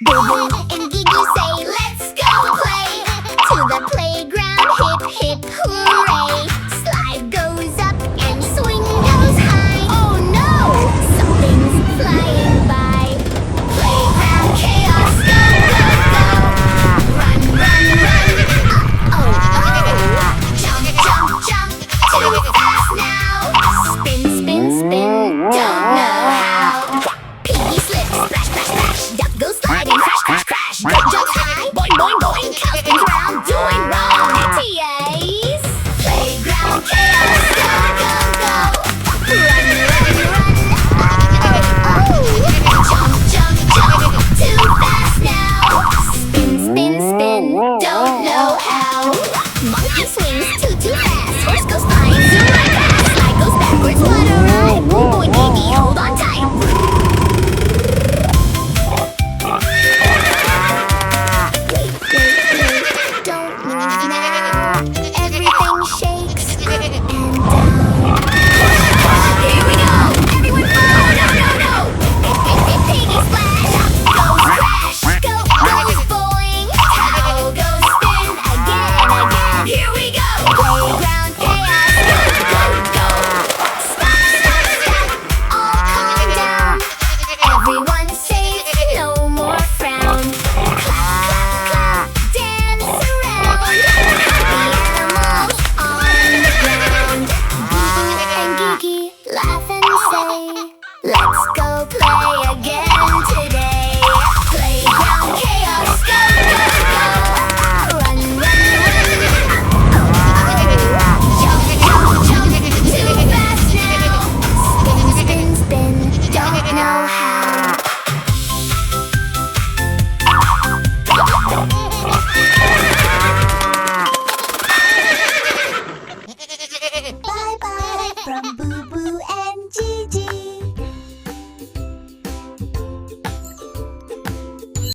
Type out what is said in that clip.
Boo and Gigi say, let's go play. To the playground, hip hip hooray. Slide goes up and swing goes high. Oh no! Something's flying by. Playground chaos, go, go, go. Run, run, run. Oh, oh. Jump, jump, jump. Too fast now. Spin, spin, spin. Don't know how. Piggy slips, splash, splash, splash. Duck goes sliding, crash, crash, crash. Duck jumps high, boing, boing, boing. Cow spins round, doing wrong. TAs. Playground chaos, go, go, go. Run, run, run. Oh, oh. Jump, jump, jump. Too fast now. Spin, spin, spin. Don't know how. Monkey swings too fast. Horse goes flying, zoom right past. Slide goes backwards, what a ride. Boy, boy, Piggy, hold on tight. Don't move now. Everything shakes up and down. Here we go. Everyone follow. No, no, no. Piggy splash. Goes crash. Goes bowling. Cow goes spin again, again. Here we go. Playground chaos. Go, go, go. Stop, stop, stop. All calm down. Everyone safe. No more frown. Clap, clap, clap. Dance around. Happy animals on the ground. Boo and Gigi laugh and say, let's go play again today. Playground chaos, go, go, go. Run, run, run. Jump, jump, jump. Too fast now. Spin, spin, spin. Don't know how. Bye bye from Boo.